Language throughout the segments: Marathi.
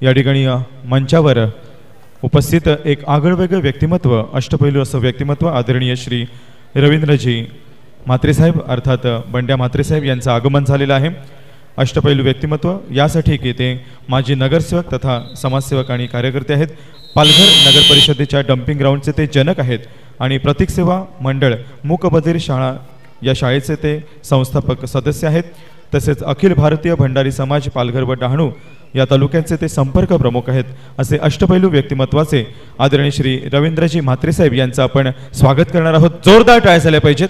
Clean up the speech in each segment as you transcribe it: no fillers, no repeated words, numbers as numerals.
या ठिकाणी मंचावर उपस्थित एक आगळवेगळं व्यक्तिमत्व, अष्टपैलू असं व्यक्तिमत्व आदरणीय श्री रवींद्रजी म्हात्रे साहेब अर्थात बंड्या म्हात्रे साहेब यांचं आगमन झालेलं आहे। अष्टपैलू व्यक्तिमत्व यासाठी की ते माजी नगरसेवक तथा समाजसेवक आणि कार्यकर्ते आहेत। पालघर नगर परिषदेच्या डम्पिंग ग्राउंडचे ते जनक आहेत आणि प्रतीक सेवा मंडळ मूकबधीर शाळा या शाळेचे ते संस्थापक सदस्य आहेत। तसेच अखिल भारतीय भंडारी समाज पालघर व डहाणू या तालुक्यांचे ते संपर्क प्रमुख आहेत। असे अष्टपैलू व्यक्तिमत्वाचे आदरणीय श्री रवींद्रजी म्हात्रे साहेब यांचं आपण स्वागत करणार आहोत। जोरदार टाळ्या झाल्या पाहिजेत।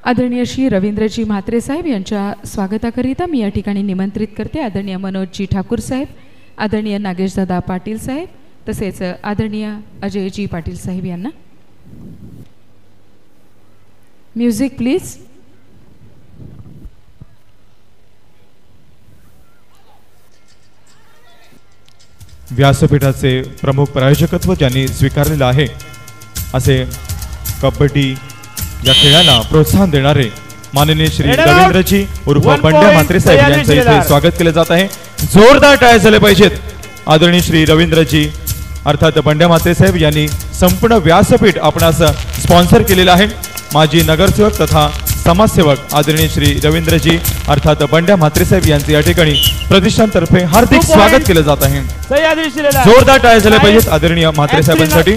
आदरणीय श्री रवींद्रजी म्हात्रे साहेब यांच्या स्वागताकरिता मी या ठिकाणी निमंत्रित करते आदरणीय मनोजजी ठाकूर साहेब, आदरणीय नागेशदादा पाटील साहेब तसेच आदरणीय अजयजी पाटील साहेब यांना। Music please. व्यासपीठाचे प्रमुख प्रायोजकत्व ज्यांनी स्वीकारलेलं आहे असे कबड्डी या खेळाला प्रोत्साहन देणारे माननीय श्री रवींद्रजी उर्फ बंड्या म्हात्रे साहेब यांचं इथे स्वागत केले जात आहे। जोरदार टाळ्या झाल्या पाहिजेत। आदरणीय श्री रवींद्रजी अर्थात बंड्या म्हात्रे साहेब यांनी संपूर्ण व्यासपीठ आपणास स्पॉन्सर केलेलं आहे। माजी नगरसेवक तथा समाजसेवक आदरणीय श्री रवींद्रजी अर्थात बंड्या म्हात्रे साहेब यांचे या ठिकाणी प्रतिष्ठानतर्फे हार्दिक स्वागत केले जात आहे। जोरदार टाळ्या झाल्या पाहिजेत आदरणीय म्हात्रे साहेबांसाठी।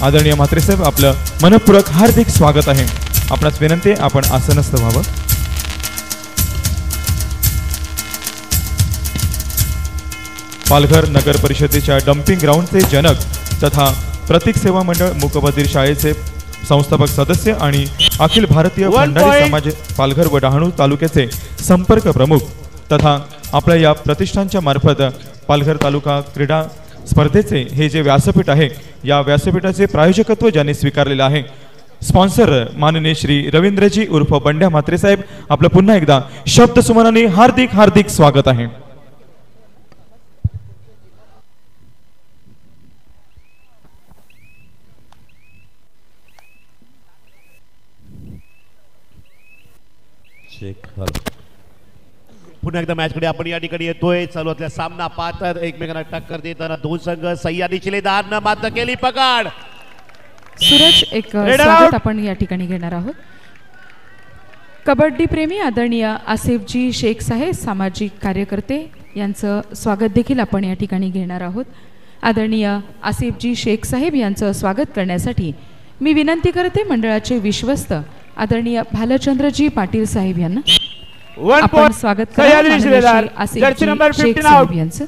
आदरणीय म्हात्रे साहेब आपलं मनपूर्वक हार्दिक स्वागत आहे। आपणास विनंती आहे आपण आसनस्थ व्हावं। पालघर नगर परिषदेच्या डम्पिंग ग्राउंडचे जनक तथा प्रतीक सेवा मंडळ मूकबधीर शाळेचे संस्थापक सदस्य आणि अखिल भारतीय भंडारी समाज पालघर व डहाणू तालुक्याचे संपर्क प्रमुख तथा आपल्या या प्रतिष्ठानच्या मार्फत पालघर तालुका क्रीडा स्पर्धेचे हे जे व्यासपीठ आहे या व्यासपीठाचे प्रायोजकत्व ज्यांनी स्वीकारलेलं आहे स्पॉन्सर माननीय श्री रवींद्रजी उर्फ बंड्या म्हात्रे साहेब आपलं पुन्हा एकदा शब्द सुमनाने हार्दिक हार्दिक स्वागत आहे। पुन्हा एकदा मॅच कडे आपण या ठिकाणी येतोय। चालू असलेला सामना पाहतात एकमेकांना टक्कर देताना दोन संघ सह्याद्री चिलेदारनं मात्र केली पकड। सूरज एक स्वागत आपण या ठिकाणी घेणार आहोत। कबड्डी प्रेमी आदरणीय आसिफजी शेख साहेब सामाजिक कार्यकर्ते यांचं स्वागत देखील आपण या ठिकाणी घेणार आहोत। आदरणीय आसिफजी शेख साहेब यांचं स्वागत करण्यासाठी मी विनंती करते मंडळाचे विश्वस्त आदरणीय भालचंद्रजी पाटील साहेब यांना आपण स्वागत करा। जर्सी नंबर 15 साहेब यांचं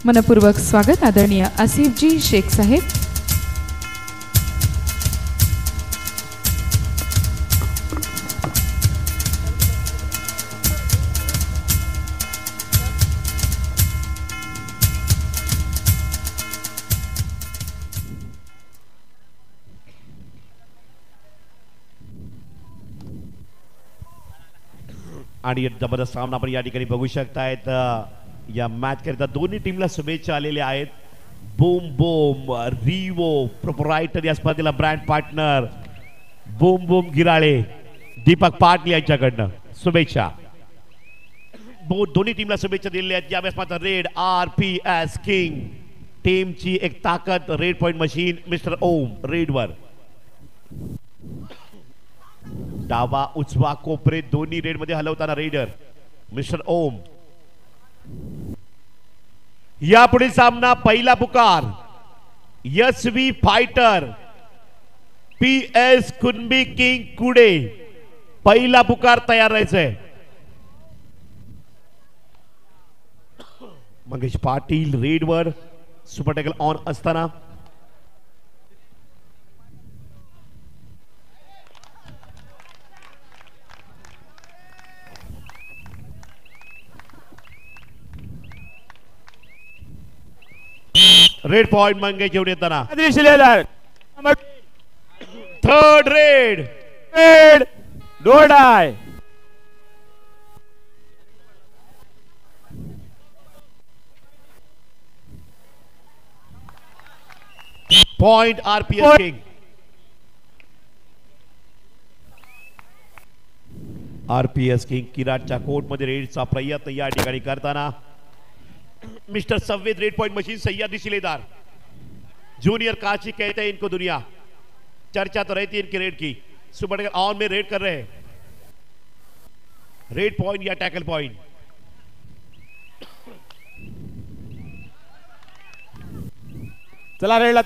मनपूर्वक स्वागत आदरणीय आसिफजी शेख साहेब। आणि जबरदस्त सामना आपण या ठिकाणी बघू शकतायत। या मॅच करता दोन्ही टीमला शुभेच्छा आलेल्या आहेत। बूम बूम रिवो प्रोप्रायटर या स्पर्धेला brand partner boom boom Girale Deepak Patil यांच्याकडनं शुभेच्छा। दोन्ही टीमला शुभेच्छा दिलेल्या आहेत। यावेळेस मात्र रेड RPS किंग टीमची एक ताकद रेड पॉइंट मशीन मिस्टर ओम रेडवर डावा उजवा कोपरे दोन्ही रेड मध्ये हलवताना रेडर मिस्टर ओम। यापुढील सामना पहिला पुकार SV fighter PS Kunbi king Kude पहिला पुकार तयार राहायचंय। मंगेश पाटील रेडवर सुपर टॅकल ऑन असताना रेड पॉइंट मंगेश घेऊन येताना थर्ड रेड डोडाय point RPS king RPS king किराटच्या कोर्टमध्ये रेडचा प्रयत्न या ठिकाणी करताना मिस्टर सव्वेद raid point machine Sahyadri Shiledar junior काची कहते हैं इनको दुनिया चर्चा तो रहती है इनकी रेड की सुपर ऑन में रेड कर रहे हैं रेड पॉइंट या टैकल पॉइंट चला रेडला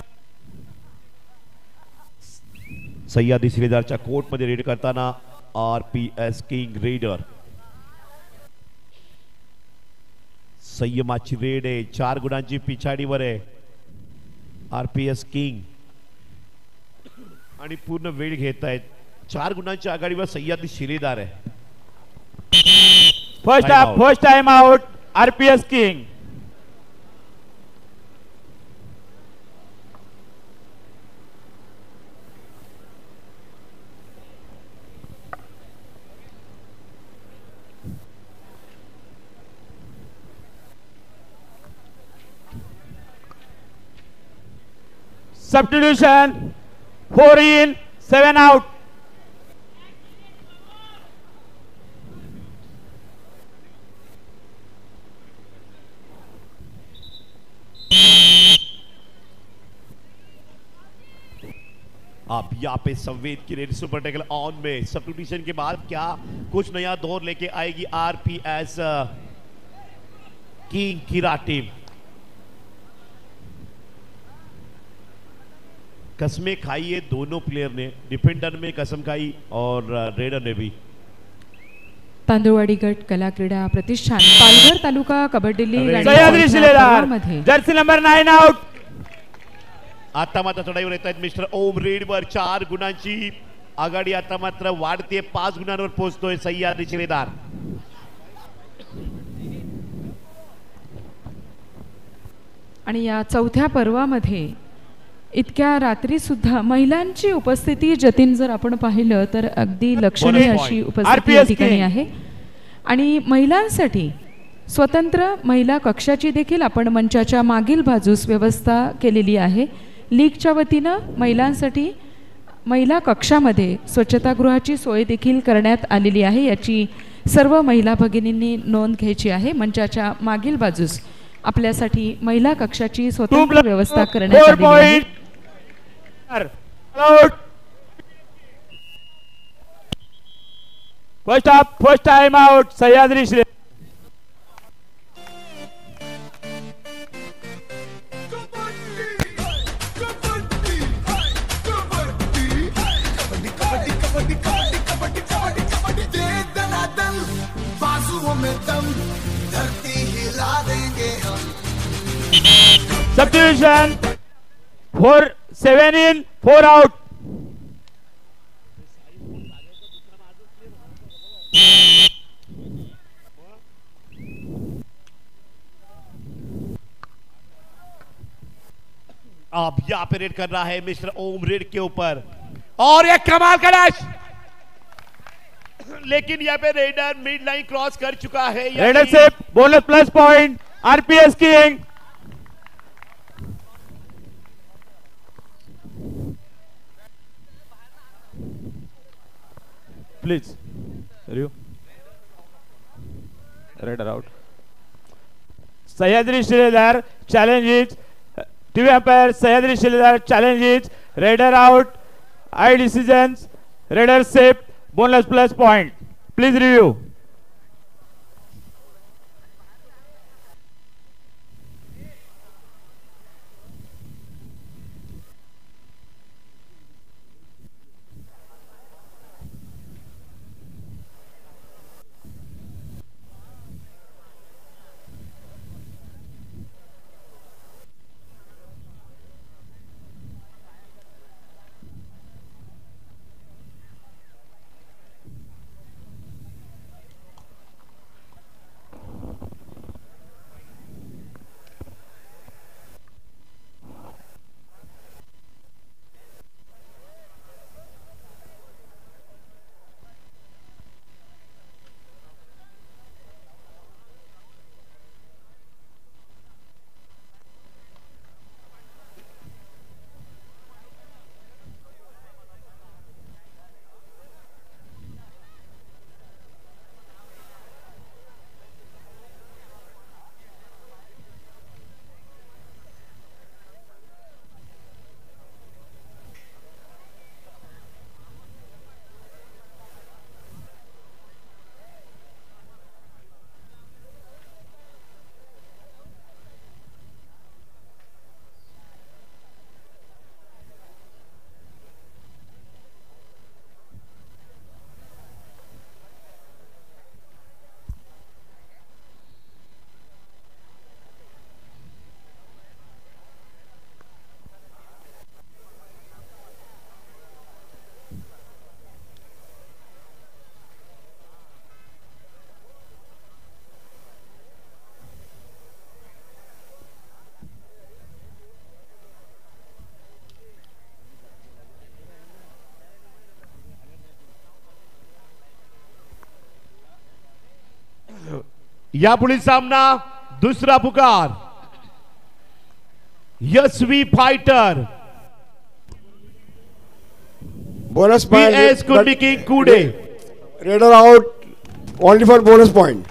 सह्याद्री शिलेदारच्या कोर्टमध्ये रेड करताना RPS किंग रेडर संयमाची रेड आहे 4 गुणांची पिछाडीवर आहे RPS किंग आणि पूर्ण वेळ घेत आहेत 4 गुणांच्या आघाडीवर सह्याद्री शिलेदार आहे first time out RPS king Substitution 4 in 7 out. अब यहाँ पे संवेद की रेड सुपर टैकल ऑन में सब्स्टिट्यूशन के बाद क्या कुछ नया दौर लेके आएगी RPS किंग किरा टीम कसमें खाई है दोनों प्लेयर ने डिफेंडर में कसम खाई और रेडर ने भी तांदूळवाडी गट कला क्रीडा प्रतिष्ठान पालघर तालुका कबड्डी लीग आणि सह्याद्री शिलेदार मध्ये जर्सी नंबर 9 आउट. आता मात्र चढाईवर येत आहेत मिस्टर ओम रेडवर 4 गुणांची आघाडी आता मात्र वाढते 5 गुणांवर पोहोचतोय सह्याद्री शिलेदार आणि या चौथ्या पर्वामध्ये इतक्या रात्री सुद्धा महिलांची उपस्थिती जतीन जर आपण पाहिलं तर अगदी लक्षणीय अशी उपस्थिती या ठिकाणी आहे आणि महिलांसाठी स्वतंत्र महिला कक्षाची देखील आपण मंचाच्या मागील बाजूस व्यवस्था केलेली आहे लीगच्या वतीनं महिलांसाठी महिला कक्षामध्ये स्वच्छतागृहाची सोय देखील करण्यात आलेली आहे याची सर्व महिला भगिनींनी नोंद घ्यायची आहे मंचाच्या मागील बाजूस आपल्यासाठी महिला कक्षाची स्वतंत्र व्यवस्था करण्यात आलेली आहे first time out Sahyadri Shiledar Substitution 7 in 4 out. अब यहाँ पे रेड कर रहा है मिस्टर ओम रेड के ऊपर और एक कमाल का डैश लेकिन यहाँ पे रेडर मिड लाइन क्रॉस कर चुका है रेडर से bonus plus point RPS king please raider out Sahyadri Shiledar challenges TV umpire Sahyadri Shiledar challenges raider out eye decisions raider safe bonus plus point please review यापुढील सामना दुसरा पुकार Yashvi fighter Bonus point. PS Kundi King Kude. Raider out only for bonus point.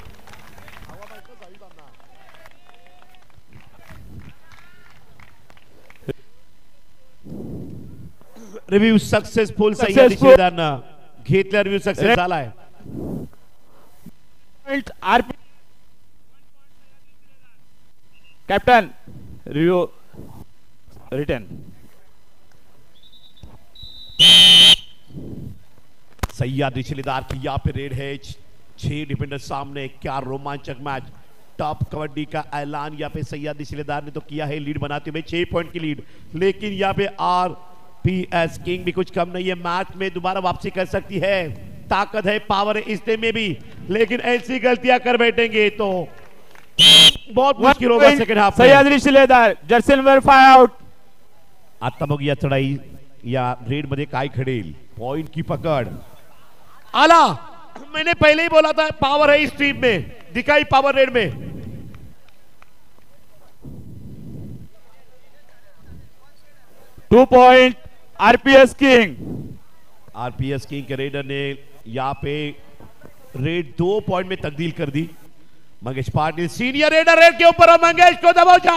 Review successful Successful. Sahyadri घेतल्या रिव्ह्यू सक्सेस झालाय. Point RP. Captain, review written. Sahyadri Shiledar की यहाँ पे रेड है 6 डिफेंडर सामने. क्या रोमांचक मैच. टॉप कबड्डी का ऐलान यहाँ पे सह्याद्री शिलेदार ने तो किया है लीड बनाते हुए 6 पॉइंट की लीड. लेकिन यहाँ पे आरपीएस किंग भी कुछ कम नहीं है. मैच में दोबारा वापसी कर सकती है. ताकत है, पावर है इसने में भी. लेकिन ऐसी गलतियां कर बैठेंगे तो बहुत मुश्किल होगा सेकंड हाफ में. सह्याद्री शिलेदार जर्सी नंबर 5 आउट. आता बघूया चढाई या रेड मध्ये काय घडेल. पॉइंट की पकड़ आला. मैंने पहले ही बोला था पावर है इस टीम में. दिखाई पावर रेड में. Two point RPS king. RPS king के रेडर ने यहाँ पे रेड 2 पॉइंट में तब्दील कर दी. Mangesh Patil senior raider raid के ऊपर और मंगेश को दबोचा.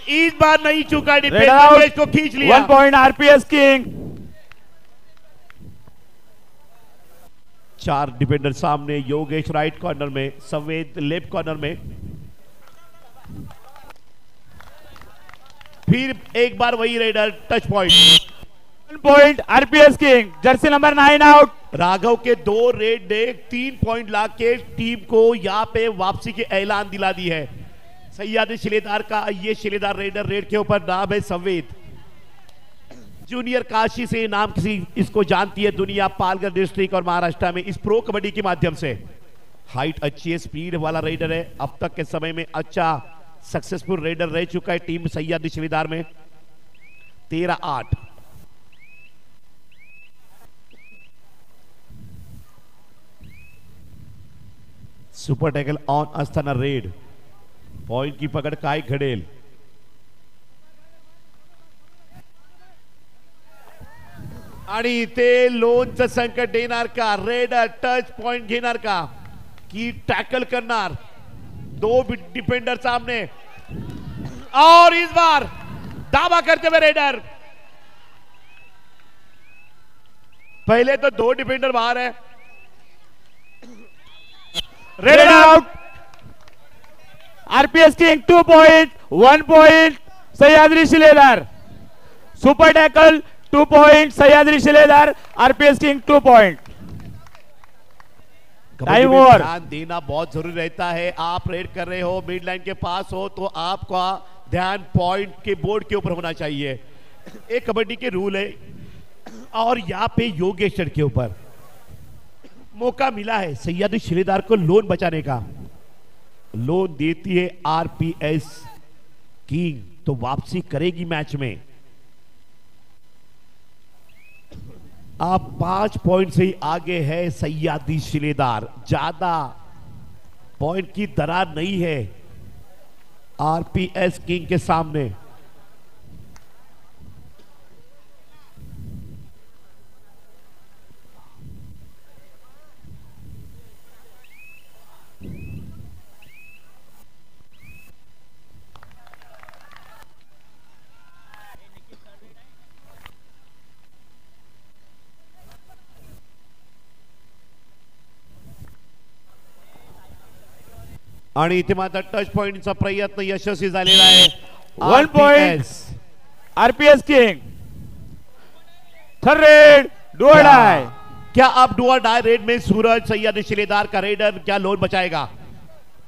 इस बार नहीं चुका डिफेंस. मंगेश को खींच लिया. 1 पॉइंट आरपीएस किंग. 4 डिफेंडर सामने. योगेश राइट कॉर्नर में, संवेद लेफ्ट कॉर्नर में. फिर एक बार वही raider touch point. 1 point RPS king. Jersey number 9 out. Raghav के 2 रेड ने 3 पॉइंट ला के टीम को यहाँ पे वापसी के ऐलान दिला दी है. सह्याद्री शिलेदार का ये शिलेदार रेडर रेड के ऊपर नाम है संवेद. जूनियर काशी से नाम किसी इसको जानती है दुनिया. पालघर डिस्ट्रिक्ट और महाराष्ट्र में इस प्रो कबड्डी के माध्यम से. हाइट अच्छी है, स्पीड वाला रेडर है. अब तक के समय में अच्छा सक्सेसफुल रेडर रह चुका है टीम सह्याद्री शिलेदार में. 13-8. सुपर टॅकल ऑन असताना रेड. पॉइंट की पकड काय घडेल. आणि ते लोनचं संकट देणार का. रेडर टच पॉइंट घेणार का की टॅकल करणार. 2 डिफेंडर सामने और इस बार दावा करते हुए रेडर. पहले तो 2 डिफेंडर बाहर है. Raider out. RPS king 2 point. 1 point Sahyadri Shiledar. Super tackle 2 point Sahyadri Shiledar. RPS king 2 point. Time over. ध्यान देना बहुत जरूरी रहता है. आप रेड कर रहे हो, मिड लाइन के पास हो तो आपका ध्यान पॉइंट के बोर्ड के ऊपर होना चाहिए. एक कबड्डी के रूल है. और यहाँ पे योगेश्वर के ऊपर मौका मिला है सह्याद्री शिलेदार को लोन बचाने का. लोन देती है आरपीएस किंग तो वापसी करेगी मैच में. आप 5 पॉइंट से ही आगे है सह्याद्री शिलेदार. ज्यादा पॉइंट की दरार नहीं है आरपीएस किंग के सामने. आणि इथे मात्र टच पॉइंटचा प्रयत्न यशस्वी झालेला आहे. 1 point RPS king. Third red do और डाई. क्या अब डू और डाई रेड में सूरज सह्याद्री शिलेदार का रेडर क्या लोन बचाएगा.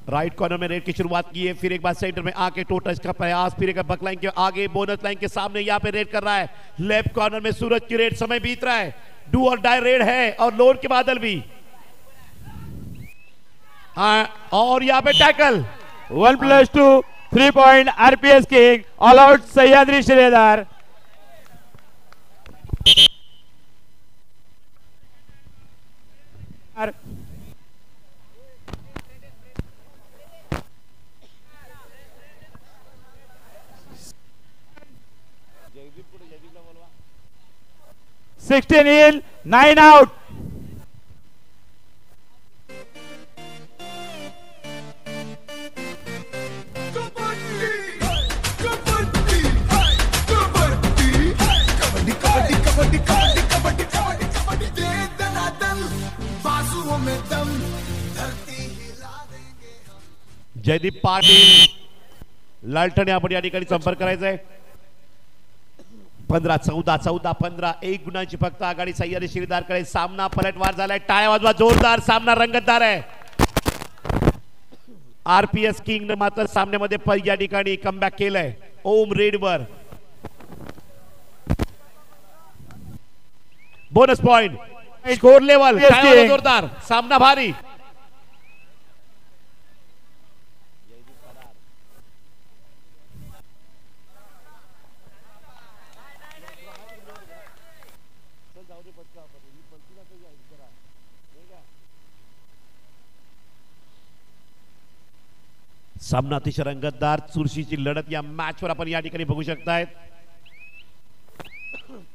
राइट कॉर्नर में रेड की शुरुआत की है. फिर एक बार सेंटर में आके टो टच का प्रयास. फिर एक बक लाइन के आगे बोनस लाइन के सामने यहाँ पे रेड कर रहा है. लेफ्ट कॉर्नर में सूरज की रेड. समय बीत रहा है. डू और डाई रेड है और लोन के बादल भी. और यहाँ पे tackle. 1+2 3 point RPS king. All out Sahyadri Shiledar. 16 in, 9 out. Jaydeep Patil Lalthane आपण या ठिकाणी संपर्क करायचा आहे. 15-14-14-15 1 गुणांची फक्त आघाडी सह्याद्री शिलेदारकडे. सामना पलटवार झालाय. टाळ्या वाजवा, जोरदार सामना रंगतदार आहे. आरपीएस किंग मात्र सामन्यामध्ये या ठिकाणी कमबॅक केलंय. ओम रेडवर बोनस पॉइंट, स्कोर लेवल, जोरदार सामना भारी. सामना अतिशय रंगतदार, चुरशीची लढत या मॅच वर आपण या ठिकाणी बघू शकताय.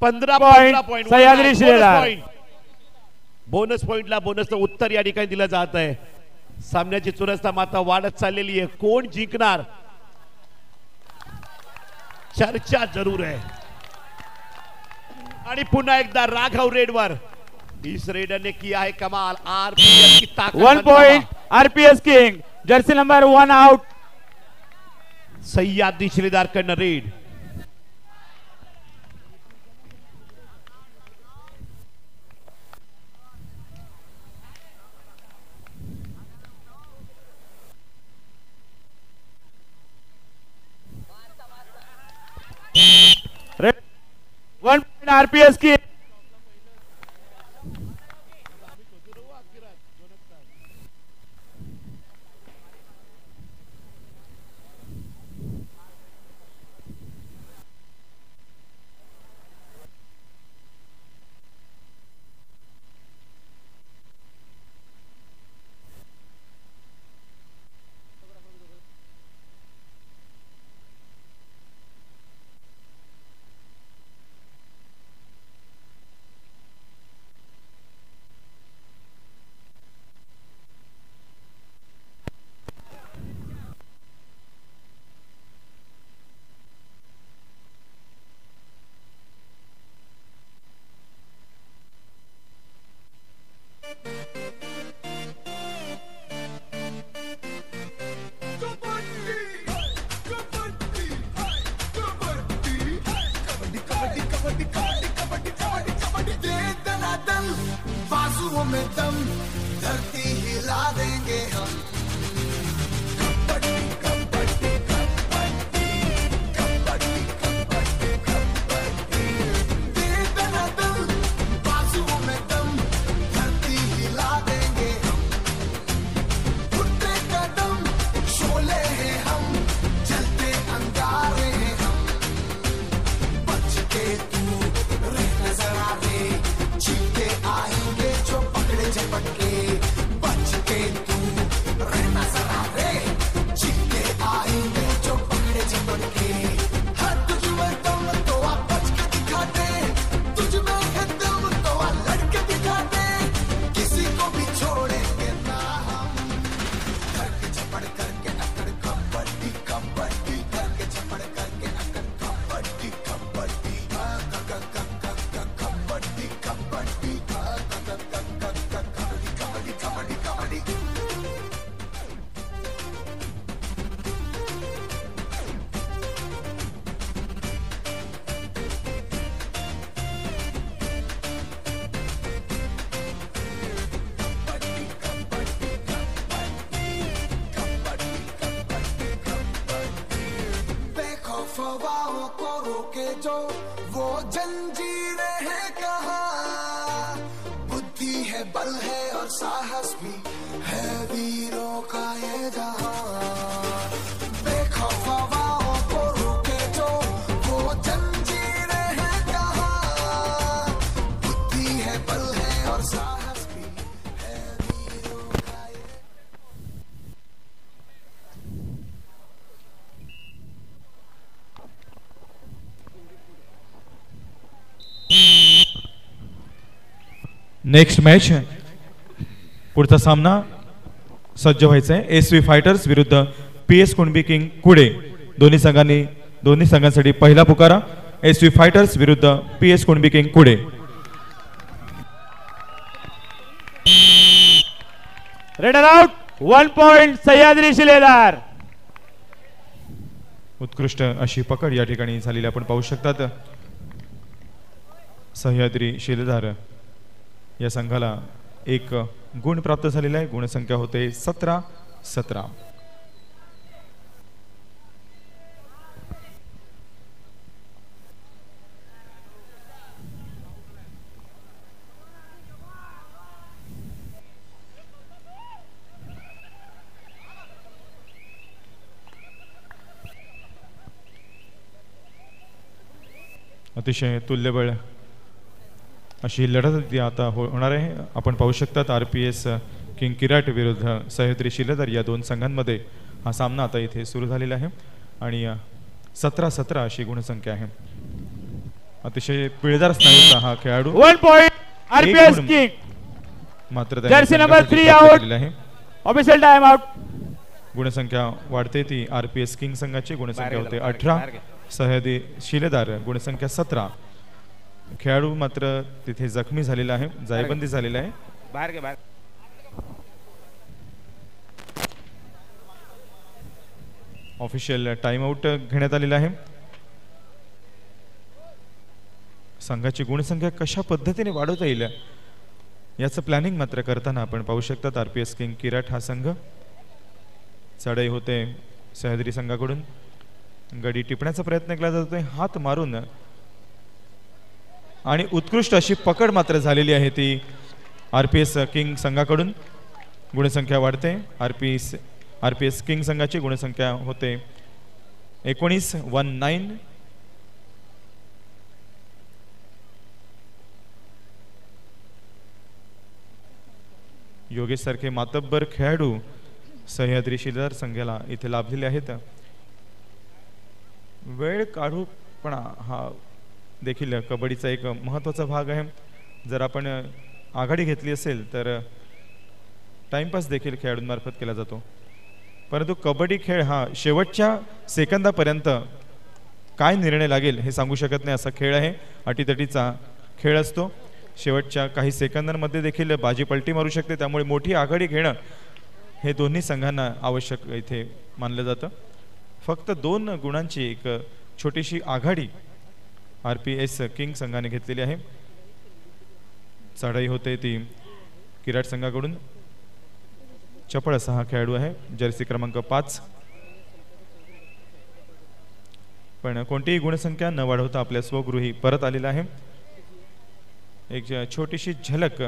15 पॉइंट सह्याद्री शिलेदार. बोनस पॉइंटला बोनसचं उत्तर या ठिकाणी दिलं जात आहे. सामन्याची चुरसता मात्र वाढत चाललेली आहे. कोण जिंकणार चर्चा जरूर आहे. आणि पुन्हा एकदा राघव रेडवर. इस रेडर ने किया है कमाल. आरपीएस की ताकत. 1 point RPS king, jersey number 1 out. Sahyadri Shiledar कडनं रेड. वन पॉइंट आरपीएस की. बाजुओं में दम, धरती हिला देंगे हम. कबड्डी कबड्डी कबड्डी कबड्डी कबड्डी कबड्डी. दे दना दम, बाजुओं में दम, धरती हिला देंगे हम. उठते कदम, शोले हैं हम, जलते अंगारे हैं हम. बच के तू रहना जरा रे, जीते आएंगे जो पकड़े झपटके. बच के तू रहना जरा रे, जीते आएंगे जो पकड़े झपटके. हर तुझ में दम तो आ बच के दिखा दे, तुझ में है दम तो आ लड़के दिखा दे. किसी को भी छोड़ेंगे ना हम. करके झपड़ करके अकड़ कबड्डी कबड्डी, करके झपड़ करके अकड़ कबड्डी कबड्डी. कबड्डी कबड्डी कबड्डी कबड्डी कबड्डी. बेखौफ हवाओं को रोके जो वो जंजीरें हैं कहाँ. बुद्धि है, बल है और साहस भी है वीरों का ये जहां. बेखौफ हवाओं को रोके जो वो जंजीरें हैं कहाँ. बुद्धि है, बल है और साहस भी है वीरों का ये. नेक्स्ट मॅच पुढचा सामना सज्ज व्हायचा आहे एसवी फायटर्स विरुद्ध PS कुणबी किंग कुडे. दोन्ही संघांसाठी पहिला पुकारा एसवी फायटर्स विरुद्ध PS Kunbi king Kude. Raider out 1 point Sahyadri Shiledar. उत्कृष्ट अशी पकड या ठिकाणी झालेली आपण पाहू शकतात. सह्याद्री शिलेदार या संघाला एक गुण प्राप्त झालेला आहे. गुणसंख्या होते 17-17. अतिशय तुल्यबळ अशी लढत आता होणार आहे. आपण पाहू शकतात RPS किंग किराट विरुद्ध सह्याद्री शिलेदार या दोन संघांमध्ये हा सामना आता इथे सुरू झालेला आहे आणि 17-17 अशी गुणसंख्या आहे. अतिशय पिळदार स्नायूचा हा खेळाडू. 1 पॉइंट RPS किंग. मात्र jersey number 3 out. Official time out. गुणसंख्या वाढते ती RPS किंग संघाची. गुणसंख्या होते 18. सह्याद्री शिलेदार गुणसंख्या 17. खेळाडू मात्र तिथे जखमी झालेला आहे. जायबंदी झालेला आहे. बाहेर ऑफिशियल टाइम आउट घेण्यात आलेला आहे. संघाची गुणसंख्या कशा पद्धतीने वाढवता येईल याचं प्लॅनिंग मात्र करताना आपण पाहू शकतात. RPS किंग किराट हा संघ. चढाई होते सह्याद्री संघाकडून. गडी टिपण्याचा प्रयत्न केला जातोय हात मारून आणि उत्कृष्ट अशी पकड मात्र झालेली आहे ती RPS किंग संघाकडून. गुणसंख्या वाढते. RPS किंग संघाची गुणसंख्या होते 19-19. योगेश सारखे मातब्बर खेळाडू सह्याद्री शिलेदार संघाला इथे लाभलेले आहेत. वेळ काढूपणा हा देखील कबड्डीचा एक महत्त्वाचा भाग आहे. जर आपण आघाडी घेतली असेल तर टाइमपास देखील खेळाडूंमार्फत केला जातो. परंतु कबड्डी खेळ हा शेवटच्या सेकंदापर्यंत काय निर्णय लागेल हे सांगू शकत नाही असा खेळ आहे. अटीतटीचा खेळ असतो. शेवटच्या काही सेकंदांमध्ये देखील बाजी पलटी मारू शकते. त्यामुळे मोठी आघाडी घेणं हे दोन्ही संघांना आवश्यक इथे मानलं जातं. फक्त 2 गुणांची एक छोटीशी आघाडी RPS किंग संघाने घेतलेली आहे. चढाई होते ती किराट संघाकडून. चपळ असा हा खेळाडू आहे. जर्सी क्रमांक 5. पण कोणतीही गुणसंख्या न वाढवता आपल्या स्वगृही परत आलेला आहे. एक छोटीशी झलक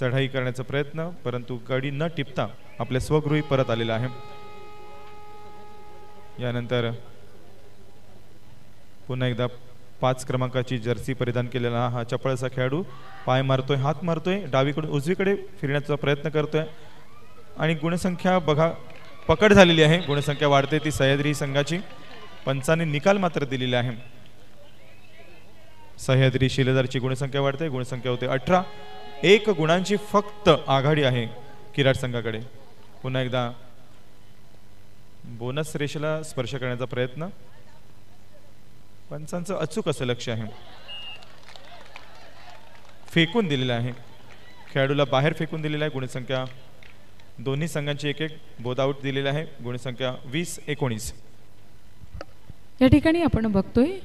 चढाई करण्याचा प्रयत्न परंतु गडी न टिपता आपल्या स्वगृही परत आलेला आहे. यानंतर पुन्हा एकदा 5 क्रमांकाची जर्सी परिधान केलेला हा चपळ असा खेळाडू पाय मारतोय, हात मारतोय, डावीकडून उजवीकडे फिरण्याचा प्रयत्न करतोय आणि गुणसंख्या बघा पकड झालेली आहे. गुणसंख्या वाढते ती सह्याद्री संघाची. पंचाने निकाल मात्र दिलेला आहे. सह्याद्री शिलेदारची गुणसंख्या वाढते. गुणसंख्या होते 18. 1 गुणांची फक्त आघाडी आहे किराट संघाकडे. पुन्हा एकदा बोनस रेषेला स्पर्श करण्याचा प्रयत्न. पंचांचं अचूक असं लक्ष आहे. फेकून दिलेला आहे. खेळाडूला बाहेर फेकून दिलेला आहे. गुणसंख्या दोन्ही संघांची 1-1 बोध आउट दिलेला आहे. गुणसंख्या 20-19. या ठिकाणी आपण बघतोय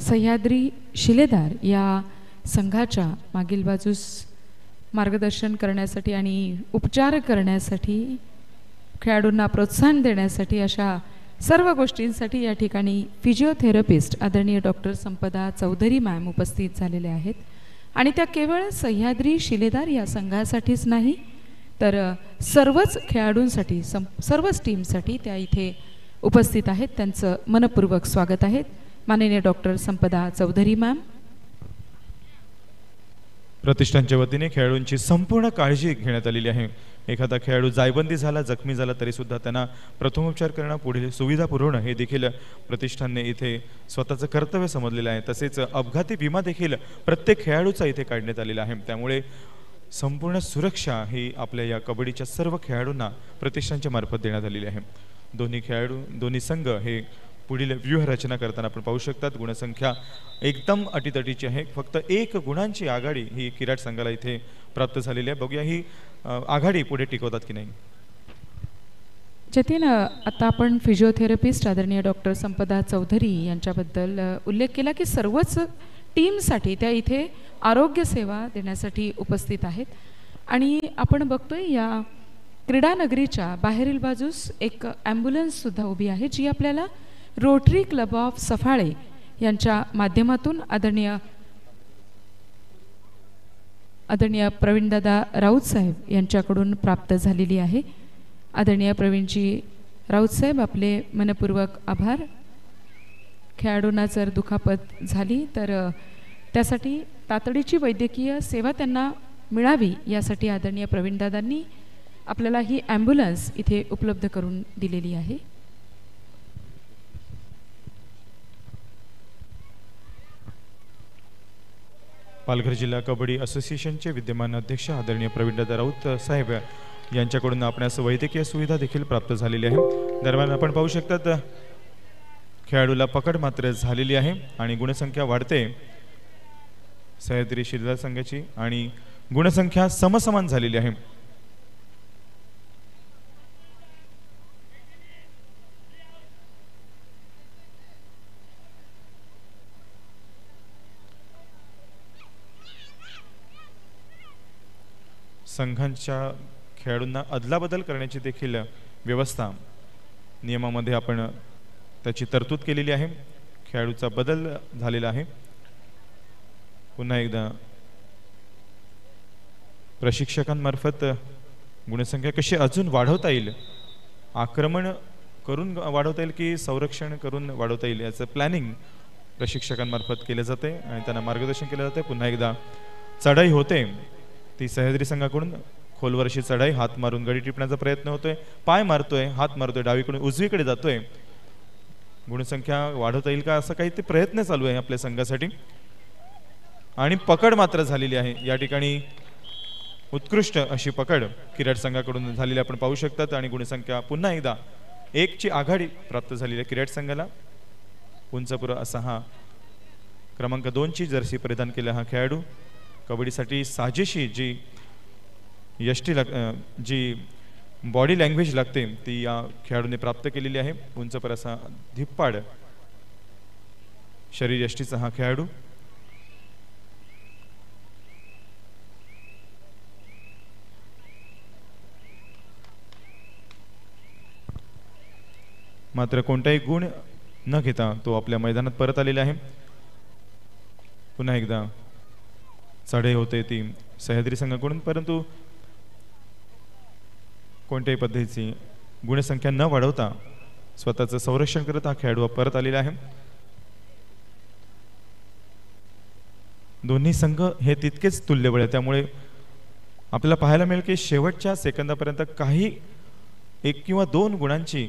सह्याद्री शिलेदार या संघाच्या मागील बाजूस मार्गदर्शन करण्यासाठी आणि उपचार करण्यासाठी, खेळाडूंना प्रोत्साहन देण्यासाठी, अशा सर्व गोष्टींसाठी या ठिकाणी फिजिओथेरपिस्ट आदरणीय डॉक्टर संपदा चौधरी मॅम उपस्थित झालेले आहेत. आणि त्या केवळ सह्याद्री शिलेदार या संघासाठीच नाही तर सर्वच खेळाडूंसाठी, सर्वच टीमसाठी त्या इथे उपस्थित आहेत. त्यांचं मनपूर्वक स्वागत आहे. माननीय डॉक्टर संपदा चौधरी मॅम. प्रतिष्ठानच्या वतीने खेळाडूंची संपूर्ण काळजी घेण्यात आलेली आहे. एखादा खेळाडू जायबंदी झाला, जखमी झाला तरी सुद्धा त्यांना प्रथमोपचार करणं, पुढील सुविधा पुरवणं हे देखील प्रतिष्ठानने इथे स्वतःचं कर्तव्य समजलेलं आहे. तसेच अपघाती विमा देखील प्रत्येक खेळाडूचा इथे काढण्यात आलेला आहे. त्यामुळे संपूर्ण सुरक्षा ही आपल्या या कबड्डीच्या सर्व खेळाडूंना प्रतिष्ठानच्या मार्फत देण्यात आलेली आहे. दोन्ही संघ हे पुढील व्यूहरचना करताना आपण पाहू शकतात. गुणसंख्या एकदम अटीतटीची आहे. फक्त 1 गुणांची आघाडी ही किराट संघाला इथे प्राप्त झालेली आहे. बघूया ही आघाडी पुढे टिकवतात की नाही. जतीन, आता आपण फिजिओथेरपिस्ट आदरणीय डॉक्टर संपदा चौधरी यांच्याबद्दल उल्लेख केला की सर्वच टीमसाठी त्या इथे आरोग्य सेवा देण्यासाठी उपस्थित आहेत. आणि आपण बघतोय या क्रीडा नगरीच्या बाहेरील बाजूस एक ॲम्ब्युलन्ससुद्धा उभी आहे, जी आपल्याला रोटरी क्लब ऑफ सफाळे यांच्या माध्यमातून आदरणीय प्रवीणदादा राऊत साहेब यांच्याकडून प्राप्त झालेली आहे. आदरणीय प्रवीणजी राऊत साहेब, आपले मनपूर्वक आभार. खेळाडूंना जर दुखापत झाली तर त्यासाठी तातडीची वैद्यकीय सेवा त्यांना मिळावी यासाठी आदरणीय प्रवीणदादांनी आपल्याला ही ॲम्ब्युलन्स इथे उपलब्ध करून दिलेली आहे. पालघर जिल्हा कबड्डी असोसिएशनचे विद्यमान अध्यक्ष आदरणीय प्रवीणदादा राऊत साहेब यांच्याकडून आपणास वैद्यकीय सुविधा देखील प्राप्त झालेली आहे. दरम्यान आपण पाहू शकतात खेळाडूला पकड मात्र झालेली आहे आणि गुणसंख्या वाढते सह्याद्री शिल्लक संघाची आणि गुणसंख्या समसमान झालेली आहे. संघांच्या खेळाडूंना अदलाबदल करण्याची देखील व्यवस्था नियमामध्ये आपण त्याची तरतूद केलेली आहे. खेळाडूचा बदल झालेला आहे. पुन्हा एकदा प्रशिक्षकांमार्फत गुणसंख्या कशी अजून वाढवता येईल, आक्रमण करून वाढवता येईल की संरक्षण करून वाढवता येईल याचं प्लॅनिंग प्रशिक्षकांमार्फत केलं जाते आणि त्यांना मार्गदर्शन केलं जाते. पुन्हा एकदा चढाई होते ती सह्याद्री संघाकडून खोलवर अशी चढाई, हात मारून गडी टिपण्याचा प्रयत्न होतोय, पाय मारतोय, हात मारतोय, डावीकडून उजवीकडे जातोय. गुणसंख्या वाढवता येईल का असं काही ते प्रयत्न चालू आहे आपल्या संघासाठी. आणि पकड मात्र झालेली आहे या ठिकाणी. उत्कृष्ट अशी पकड किराट संघाकडून झालेली आपण पाहू शकतात आणि गुणसंख्या पुन्हा एकदा 1ची आघाडी प्राप्त झालेली आहे किराट संघाला. उंचपुर असा हा क्रमांक 2ची जर्सी परिधान केला हा खेळाडू. कबड्डीसाठी साजेशी जी जी बॉडी लँग्वेज लागते ती या खेळाडूने प्राप्त केलेली आहे. उंचपर असा धिप्पाड शरीर यष्टीचा हा खेळाडू. मात्र कोणताही गुण न घेता तो आपल्या मैदानात परत आलेला आहे. पुन्हा एकदा चढाई होते ती सह्याद्री संघाकडून, परंतु कोणत्याही पद्धतीची गुणसंख्या न वाढवता स्वतःचं संरक्षण करत हा खेळाडू परत आलेला आहे. दोन्ही संघ हे तितकेच तुल्यबळ आहे, त्यामुळे आपल्याला पाहायला मिळेल की शेवटच्या सेकंदापर्यंत काही 1 किंवा 2 गुणांची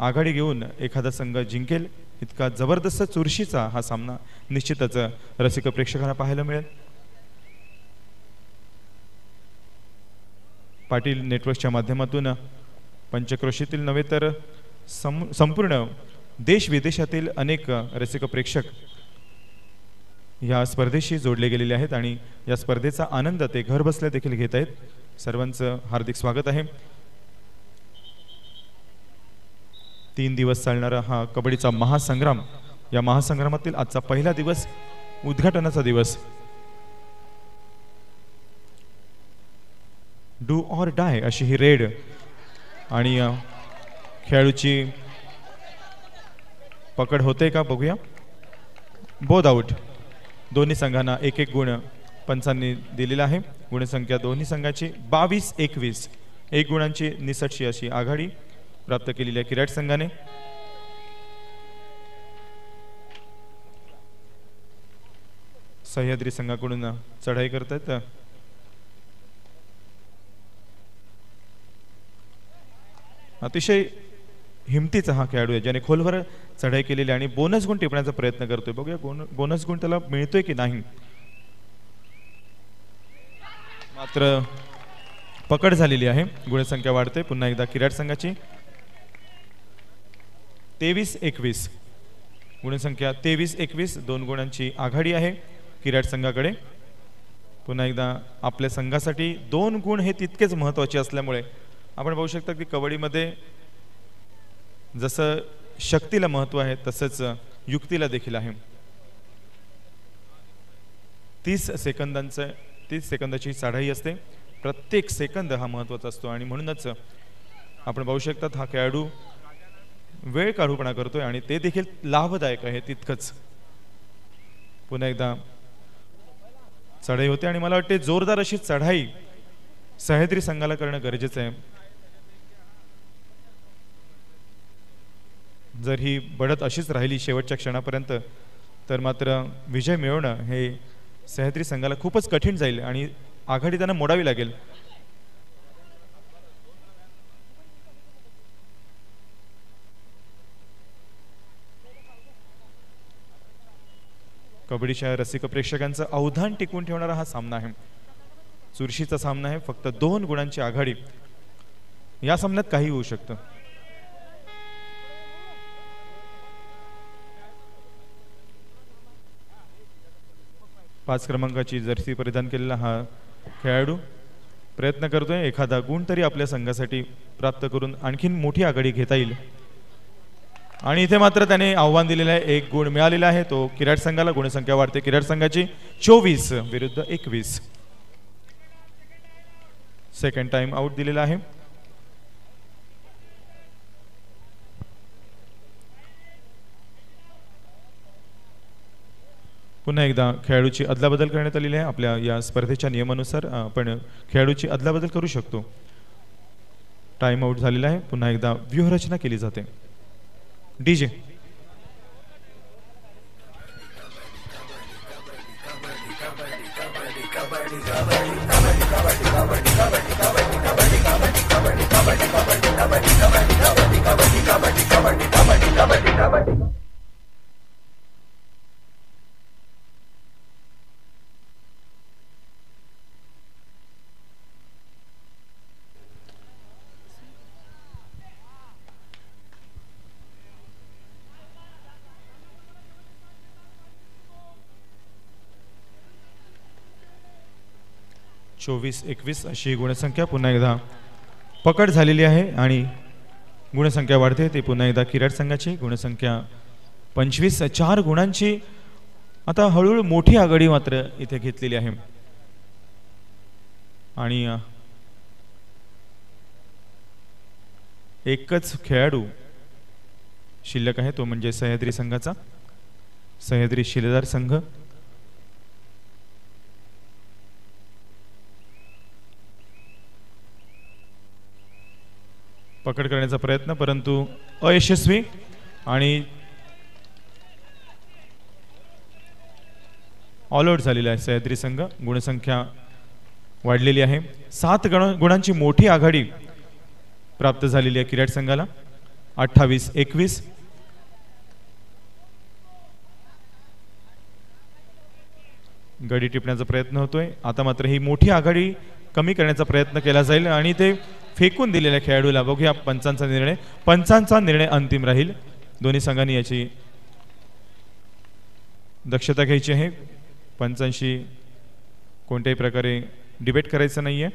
आघाडी घेऊन एखादा संघ जिंकेल इतका जबरदस्त चुरशीचा हा सामना निश्चितच रसिक प्रेक्षकांना पाहायला मिळेल. पाटील नेटवर्कच्या माध्यमातून पंचक्रोशीतील नव्हे तर संपूर्ण देश विदेशातील अनेक रसिक प्रेक्षक या स्पर्धेशी जोडले गेलेले आहेत आणि या स्पर्धेचा आनंद ते घर बसल्या देखील घेत आहेत. सर्वांचं हार्दिक स्वागत आहे. 3 दिवस चालणारा हा कबड्डीचा महासंग्राम, या महासंग्रामातील आजचा पहिला दिवस, उद्घाटनाचा दिवस. डू ऑर डाय अशी ही रेड आणि खेळाडूची पकड होते का बघूया. बोध आउट. दोन्ही संघांना 1-1 गुण पंचांनी दिलेला आहे. गुणसंख्या दोन्ही संघाची 22-21, 1 गुणांची निसटशी अशी आघाडी प्राप्त केलेली आहे किराट संघाने. सह्याद्री संघाकडून चढाई करतात. अतिशय हिमतीचा हा खेळाडू आहे ज्याने खोलवर चढाई केलेली आणि बोनस गुण टिपण्याचा प्रयत्न करतोय. बघूया बोनस गुण त्याला मिळतोय की नाही. मात्र पकड झालेली आहे. गुणसंख्या वाढते पुन्हा एकदा किराट संघाची. 23-21 गुणसंख्या 23-21 2 गुणांची आघाडी आहे किराट संघाकडे. पुन्हा एकदा आपल्या संघासाठी 2 गुण हे तितकेच महत्त्वाचे असल्यामुळे आपण पाहू शकता की कबड्डीमध्ये जसं शक्तीला महत्त्व आहे तसंच युक्तीला देखील आहे. 30 सेकंदाची चढाई असते. प्रत्येक सेकंद हा महत्त्वाचा असतो आणि म्हणूनच आपण पाहू शकतात हा खेळाडू वेळ काढूपणा करतोय आणि ते देखील लाभदायक आहे तितकंच. पुन्हा एकदा चढाई होते आणि मला वाटते जोरदार अशी चढाई सह्याद्री संघाला करणं गरजेचं आहे. जर ही बढत अशीच राहिली शेवटच्या क्षणापर्यंत तर मात्र विजय मिळवणं हे सह्याद्री संघाला खूपच कठीण जाईल आणि आघाडी त्यांना मोडावी लागेल. कबड्डीच्या रसिक प्रेक्षकांचं अवधान टिकवून ठेवणारा हा सामना आहे. चुरशीचा सामना आहे. फक्त 2 गुणांची आघाडी. या सामन्यात काही होऊ शकतं. पाच क्रमांकाची जर्सी परिधान केलेला हा खेळाडू प्रयत्न करतोय एखादा गुण तरी आपल्या संघासाठी प्राप्त करून आणखीन मोठी आघाडी घेता येईल. आणि इथे मात्र त्याने आव्हान दिलेलं आहे. 1 गुण मिळालेला आहे तो किराट संघाला. गुणसंख्या वाढते किराट संघाची 24 विरुद्ध 21. सेकंड टाइम आउट दिलेला आहे. पुन्हा एकदा खेळाडूची अदलाबदल करण्यात आलेली आहे. आपल्या या स्पर्धेच्या नियमानुसार आपण खेळाडूची अदलाबदल करू शकतो. टाइम आउट झालेला आहे. पुन्हा एकदा व्यूहरचना केली जाते. डीजे चोवीस 21 अशी गुणसंख्या पुन्हा एकदा पकड झालेली आहे आणि गुणसंख्या वाढते. ती पुन्हा एकदा किराट संघाची. गुणसंख्या 25 4 गुणांची आता हळूहळू मोठी आघाडी मात्र इथे घेतलेली आहे. आणि एकच खेळाडू शिल्लक आहे तो म्हणजे सह्याद्री संघाचा. सह्याद्री शिलेदार संघ. पकड करण्याचा प्रयत्न परंतु अयशस्वी आणि ऑल आउट झालेला आहे सह्याद्री संघ. गुणसंख्या वाढलेली आहे. 7 गुणांची मोठी आघाडी प्राप्त झालेली आहे किराट संघाला. 28-21. गडी टिपण्याचा प्रयत्न होतोय. आता मात्र ही मोठी आघाडी कमी करण्याचा प्रयत्न केला जाईल आणि ते फेकून दिलेल्या खेळाडूला बघूया पंचांचा निर्णय. पंचांचा निर्णय अंतिम राहील. दोन्ही संघांनी याची दक्षता घ्यायची आहे. पंचांशी कोणत्याही प्रकारे डिबेट करायचं नाहीये.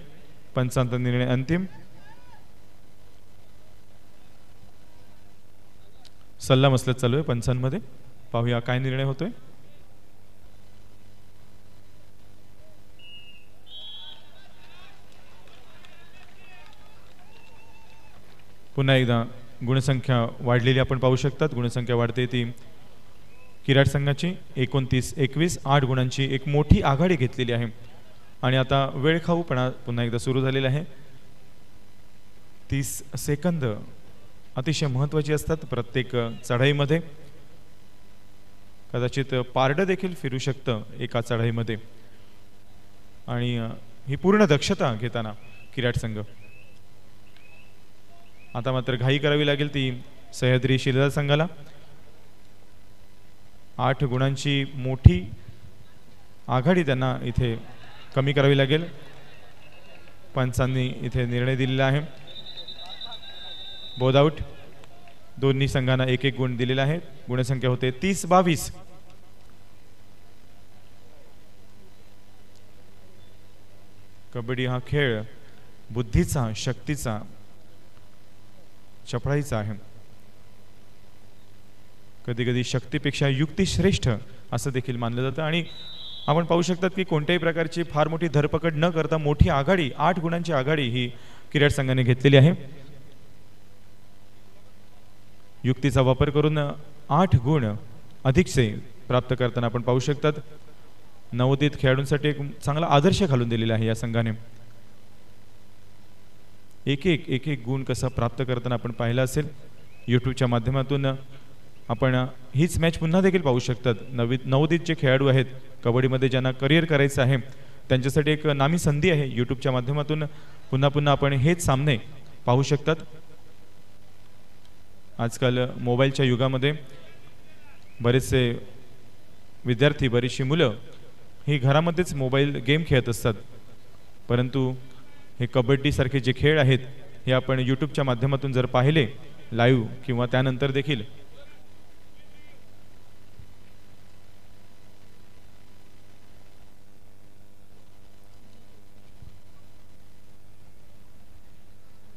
पंचांचा निर्णय अंतिम. सल्ला मसलत चालू आहे पंचांमध्ये. पाहूया काय निर्णय होतोय. पुन्हा एकदा गुणसंख्या वाढलेली आपण पाहू शकतात. गुणसंख्या वाढते ती किराट संघाची. 29-21 8 गुणांची एक मोठी आघाडी घेतलेली आहे. आणि आता वेळ खाऊपणा पुन्हा एकदा सुरू झालेला आहे. 30 सेकंद अतिशय महत्त्वाची असतात प्रत्येक चढाईमध्ये. कदाचित पारडं देखील फिरू शकतं एका चढाईमध्ये. आणि ही पूर्ण दक्षता घेताना किराट संघ. आता मात्र घाई करावी लागेल ती सह्याद्री शिलेदार संघाला. 8 गुणांची मोठी आघाडी त्यांना इथे कमी करावी लागेल. पंचांनी इथे निर्णय दिलेला आहे. बोध आउट. दोन्ही संघांना एक एक गुण दिलेला आहे. गुणसंख्या होते 30-22. कबड्डी हा खेळ बुद्धीचा, शक्तीचा, चपळाईचा आहे. कधी कधी शक्तीपेक्षा युक्ती श्रेष्ठ असं देखील मानलं जातं. आणि आपण पाहू शकतात की कोणत्याही प्रकारची फार मोठी धरपकड न करता मोठी आघाडी, 8 गुणांची आघाडी ही किराड संघाने घेतलेली आहे. युक्तीचा वापर करून 8 गुण अधिकचे प्राप्त करताना आपण पाहू शकतात नवोदित खेळाडूंसाठी एक चांगला आदर्श घालून दिलेला आहे या संघाने. एक एक गुण कसा प्राप्त करताना आपण पाहिलं असेल. यूट्यूबच्या माध्यमातून आपण हीच मॅच पुन्हा देखील पाहू शकतात. नवोदित जे खेळाडू आहेत कबड्डीमध्ये ज्यांना करिअर करायचं आहे त्यांच्यासाठी एक नामी संधी आहे. यूट्यूबच्या माध्यमातून पुन्हा पुन्हा आपण हेच सामने पाहू शकतात. आजकाल मोबाईलच्या युगामध्ये बरेचसे विद्यार्थी, बरीचशी मुलं ही घरामध्येच मोबाईल गेम खेळत असतात. परंतु हे कबड्डीसारखे जे खेळ आहेत हे आपण यूट्यूबच्या माध्यमातून जर पाहिले लाईव्ह किंवा त्यानंतर देखील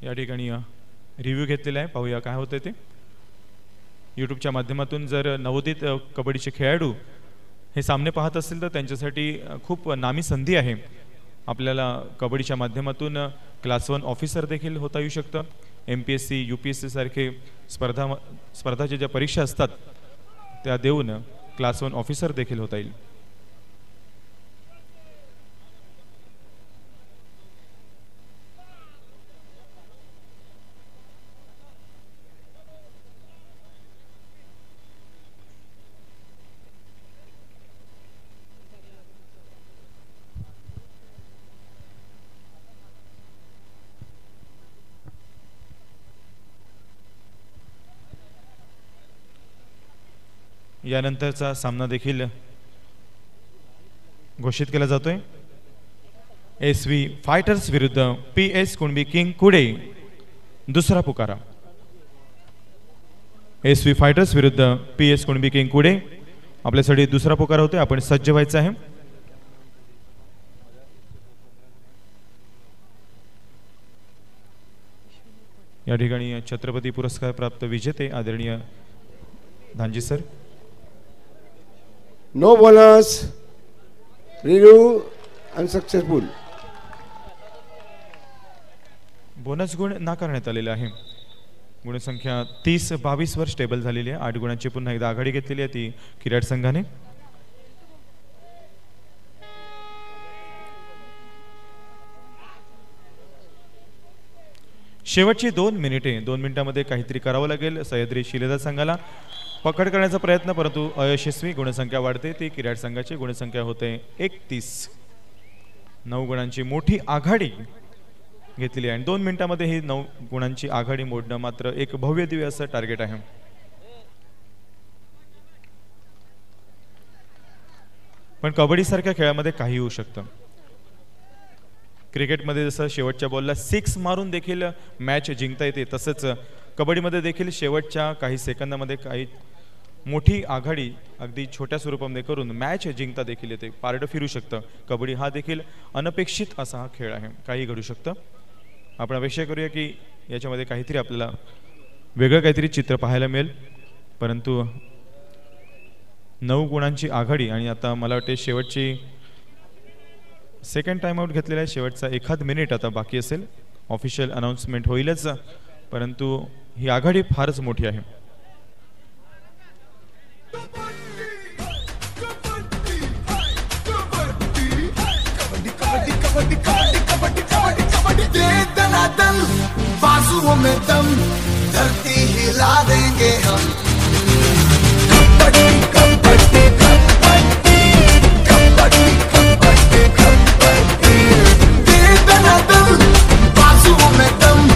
या ठिकाणी रिव्ह्यू घेतलेला आहे. पाहूया काय होतं ते. यूट्यूबच्या माध्यमातून जर नवोदित कबड्डीचे खेळाडू हे सामने पाहत असतील तर त्यांच्यासाठी खूप नामी संधी आहे. आपल्याला कबड्डीच्या माध्यमातून क्लास 1 ऑफिसर देखील होता येऊ शकतं. MPSC UPSC सारखे स्पर्धाच्या ज्या परीक्षा असतात त्या देऊन क्लास 1 ऑफिसर देखील होता येईल. यानंतरचा सामना देखील घोषित केला जातोय. SV फायटर्स विरुद्ध PS कुणबी किंग कुडे. दुसरा पुकारा. SV फायटर्स विरुद्ध PS कुणबी किंग कुडे. आपल्यासाठी दुसरा पुकारा होतोय. आपण सज्ज व्हायचं आहे. या ठिकाणी छत्रपती पुरस्कार प्राप्त विजेते आदरणीय Dhanji sir. No bonus. Review unsuccessful. Bonus गुण नाकारण्यात आलेला आहे. गुणसंख्या 30-22 वर स्टेबल झालेली आहे. 8 गुणांची पुन्हा एकदा आघाडी घेतलेली आहे ती किराड संघाने. शेवटची 2 मिनिटे. 2 मिनिटांमध्ये काहीतरी करावं लागेल सह्याद्री शिलेदार संघाला. पकड करण्याचा प्रयत्न परंतु अयशस्वी. गुणसंख्या वाढते ती किराड संघाची. गुणसंख्या होते 31. 9 गुणांची मोठी आघाडी घेतलेली आहे. 2 मिनिटांमध्ये ही 9 गुणांची आघाडी मोडणं मात्र एक भव्य दिव्य असं टार्गेट आहे. पण कबड्डी सारख्या खेळामध्ये काही होऊ शकतं. क्रिकेटमध्ये जसं शेवटच्या बॉलला 6 मारून देखील मॅच जिंकता येते तसंच कबड्डीमध्ये देखील शेवटच्या काही सेकंदामध्ये काही मोठी आघाडी अगदी छोट्या स्वरूपामध्ये करून मॅच जिंकता देखील येते. पारडं फिरू शकतं. कबड्डी हा देखील अनपेक्षित असा हा खेळ आहे. काही घडू शकतं. आपण अपेक्षा करूया की याच्यामध्ये काहीतरी आपल्याला वेगळं काहीतरी चित्र पाहायला मिळेल. परंतु 9 गुणांची आघाडी आणि आता मला वाटते शेवटची सेकंड टाइम आउट घेतलेला आहे. शेवटचा 1 मिनिट आता बाकी असेल. ऑफिशियल अनाउन्समेंट होईलच परंतु ही आघाडी फारच मोठी आहे. बाजुओं में दम, धरती हिला देंगे हम. कबड्डी कबड्डी कबड्डी कबड्डी कबड्डी कबड्डी. दे दना दम, बाजुओं में दम,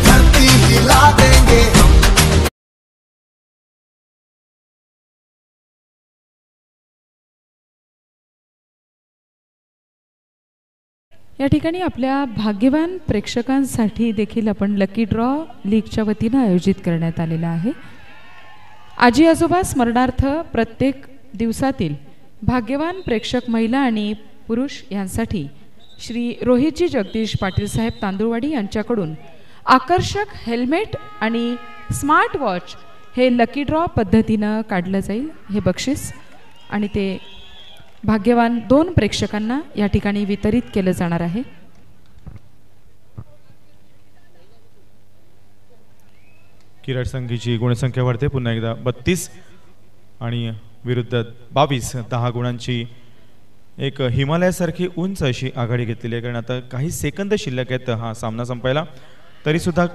धरती हिला देंगे हम. या ठिकाणी आपल्या भाग्यवान प्रेक्षकांसाठी देखील आपण लकी ड्रॉ लीगच्या वतीनं आयोजित करण्यात आलेला आहे. आजी आजोबा स्मरणार्थ प्रत्येक दिवसातील भाग्यवान प्रेक्षक महिला आणि पुरुष यांसाठी श्री रोहितजी जगदीश पाटील साहेब तांदूळवाडी यांच्याकडून आकर्षक हेल्मेट आणि स्मार्ट वॉच हे लकी ड्रॉ पद्धतीनं काढलं जाईल. हे बक्षीस आणि ते भाग्यवान 2 प्रेक्षकांना या ठिकाणी वितरित केलं जाणार आहे. किराट संघीची गुणसंख्या वाढते पुन्हा एकदा 32 आणि विरुद्ध 22 10 गुणांची एक हिमालयासारखी उंच अशी आघाडी घेतलेली आहे. कारण आता काही सेकंद शिल्लक आहेत हा सामना संपायला, तरी सुद्धा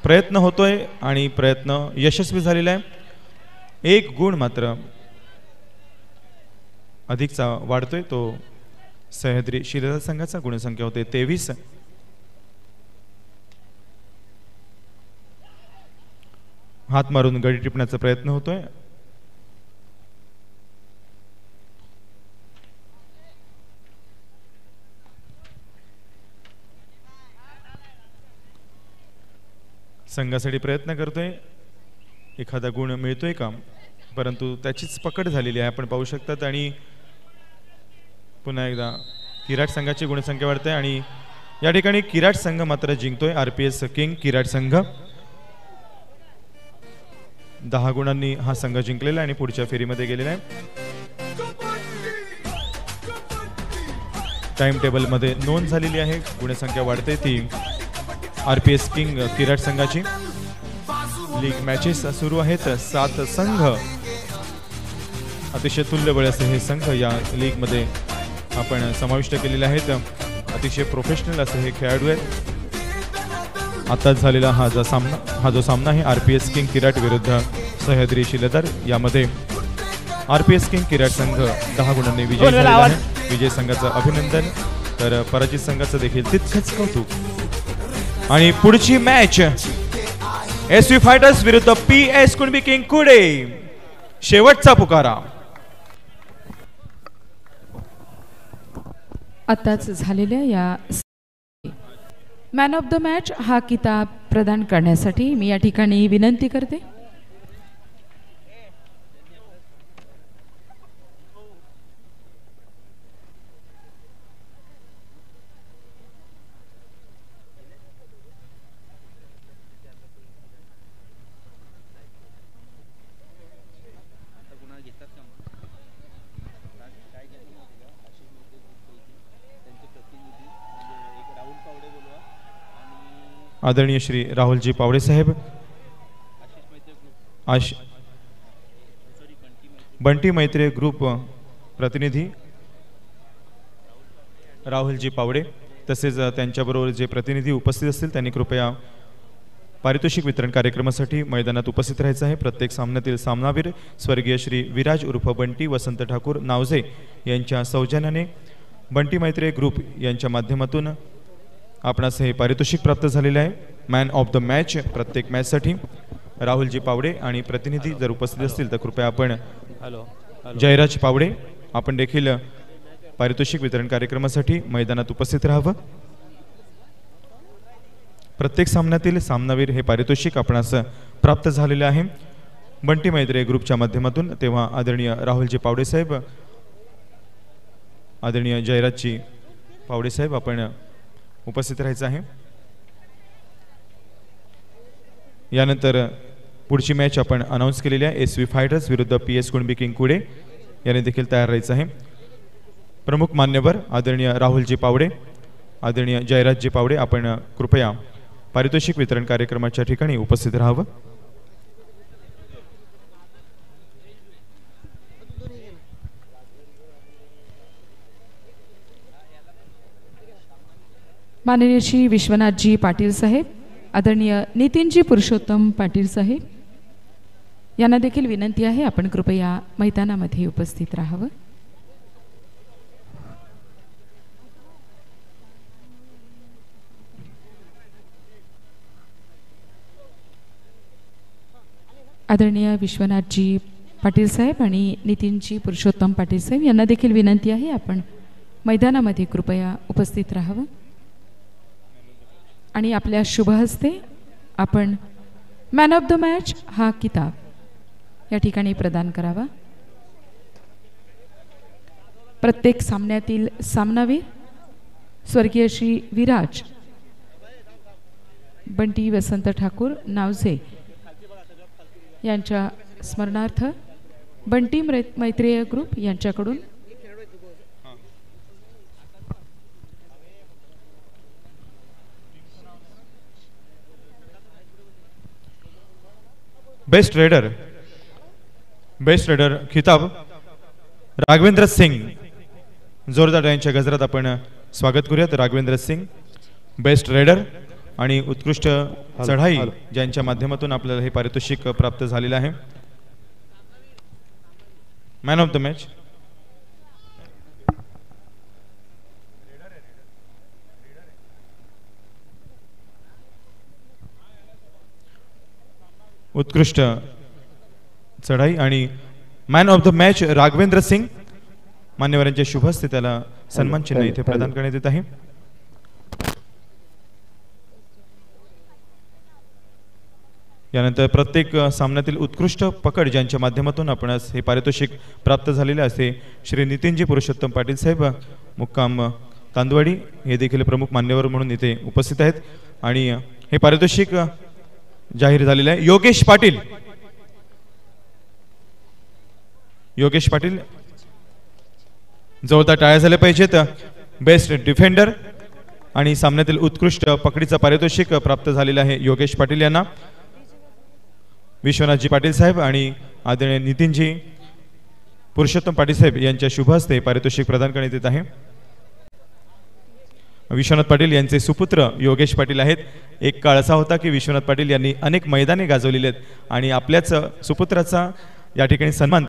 प्रयत्न होतोय आणि प्रयत्न यशस्वी झालेला आहे. 1 गुण मात्र अधिकचा वाढतोय, तो सह्याद्री शिलेदार संघाचा गुणसंख्या होते 23. हात मारून गडी टिपण्याचा प्रयत्न होतोय. संघासाठी प्रयत्न करतोय, एखादा गुण मिळतोय का, परंतु त्याचीच पकड झालेली आहे आपण पाहू शकतात. आणि पुन्हा एकदा किराट संघाची गुणसंख्या वाढते आणि या ठिकाणी किराट संघ मात्र जिंकतोय. RPS किंग किराट संघ 10 गुणांनी हा संघ जिंकलेला आणि पुढच्या फेरीमध्ये गेलेला आहे. टाइम टेबल मध्ये नोंद झालेली आहे, गुणसंख्या वाढते ती RPS किंग किराट संघाची. लीग मॅचेस सुरू आहेत. 7 संघ, अतिशय तुल्यबळ असे हे संघ या लीग मध्ये आपण समाविष्ट केलेले आहेत. अतिशय प्रोफेशनल असे हे खेळाडू आहेत. आता झालेला हा जो सामना आहे RPS किंग किराट विरुद्ध सह्याद्री शिलेदार, यामध्ये RPS किंग किराट संघ 10 गुणांनी विजयी झालेला आहे. विजय संघाचं अभिनंदन, तर पराजित संघाचं देखील तितकंच कौतुक. आणि पुढची मॅच SV फायटर्स विरुद्ध PS कुणबी किंग कुडे, शेवटचा पुकारा. आताच झालेल्या या मॅन ऑफ द मॅच हा किताब प्रदान करण्यासाठी मी या ठिकाणी विनंती करते. आदरणीय श्री राहुलजी पावडे साहेब, बंटी मैत्री ग्रुप प्रतिनिधी राहुलजी पावडे, तसेच त्यांच्याबरोबर जे प्रतिनिधी उपस्थित असतील त्यांनी कृपया पारितोषिक वितरण कार्यक्रमासाठी मैदानात उपस्थित राहायचं आहे. प्रत्येक सामन्यातील सामनावीर स्वर्गीय श्री विराज उर्फ बंटी वसंत ठाकूर नावजे यांच्या सौजन्याने बंटी मैत्री ग्रुप यांच्या माध्यमातून आपणास हे पारितोषिक प्राप्त झालेले आहे. मॅन ऑफ द मॅच प्रत्येक मॅचसाठी राहुलजी पावडे आणि प्रतिनिधी जर उपस्थित असतील तर कृपया आपण जयराज पावडे आपण देखील पारितोषिक वितरण कार्यक्रमासाठी मैदानात उपस्थित राहावं. प्रत्येक सामन्यातील सामनावीर हे पारितोषिक आपणास प्राप्त झालेले आहे बंटी मैत्री ग्रुपच्या माध्यमातून. तेव्हा आदरणीय राहुलजी पावडे साहेब, आदरणीय जयराजजी पावडे साहेब आपण उपस्थित राहायचं आहे. यानंतर पुढची मॅच आपण अनाऊन्स केलेली आहे SV फायटर्स विरुद्ध PS कुणबी किंग कुडे, याने देखील तयार राहायचं आहे. प्रमुख मान्यवर आदरणीय राहुलजी पावडे, आदरणीय जयराजजी पावडे आपण कृपया पारितोषिक वितरण कार्यक्रमाच्या ठिकाणी उपस्थित राहावं. माननीय श्री विश्वनाथजी पाटील साहेब, आदरणीय नितीनजी पुरुषोत्तम पाटील साहेब यांना देखील विनंती आहे आपण कृपया मैदानामध्ये उपस्थित राहावं. आदरणीय विश्वनाथजी पाटील साहेब आणि नितीनजी पुरुषोत्तम पाटील साहेब यांना देखील विनंती आहे आपण मैदानामध्ये कृपया उपस्थित राहावं. आणि आपल्या शुभ हस्ते आपण मॅन ऑफ द मॅच हा किताब या ठिकाणी प्रदान करावा. प्रत्येक सामन्यातील सामनावीर स्वर्गीय श्री विराज बंटी वसंत ठाकूर नावझे यांच्या स्मरणार्थ बंटी मैत्रेय ग्रुप यांच्याकडून बेस्ट रेडर खिताब राघवेंद्र सिंग. जोरदार यांच्या गजरात आपण स्वागत करूयात. राघवेंद्र सिंग बेस्ट रेडर आणि उत्कृष्ट चढाई ज्यांच्या माध्यमातून आपल्याला हे पारितोषिक प्राप्त झालेलं आहे. मॅन ऑफ द मॅच उत्कृष्ट चढाई आणि man of the match Raghavendra Singh. मान्यवरांच्या शुभ हस्ते त्याला सन्मान चिन्ह इथे प्रदान करण्यात येत आहे. यानंतर प्रत्येक सामन्यातील उत्कृष्ट पकड ज्यांच्या माध्यमातून आपणास हे पारितोषिक प्राप्त झालेले असते श्री नितीनजी पुरुषोत्तम पाटील साहेब मुक्काम तांदवाडी हे देखील प्रमुख मान्यवर म्हणून इथे उपस्थित आहेत. आणि हे पारितोषिक जाहीर झालेले आहे. योगेश पाटील जोरदार टाळ्या झाल्या पाहिजेत. बेस्ट डिफेंडर आणि सामन्यातील उत्कृष्ट पकडीचा पारितोषिक प्राप्त झालेला आहे योगेश पाटील यांना. विश्वनाथजी पाटील साहेब आणि आदरणीय नितीनजी पुरुषोत्तम पाटील साहेब यांच्या शुभ हस्ते पारितोषिक प्रदान करण्यात येत आहे. विश्वनाथ पाटील यांचे सुपुत्र योगेश पाटील आहेत. एक काळ असा होता की विश्वनाथ पाटील यांनी अनेक मैदाने गाजवलेली आहेत आणि आपल्याच सुपुत्राचा या ठिकाणी सन्मान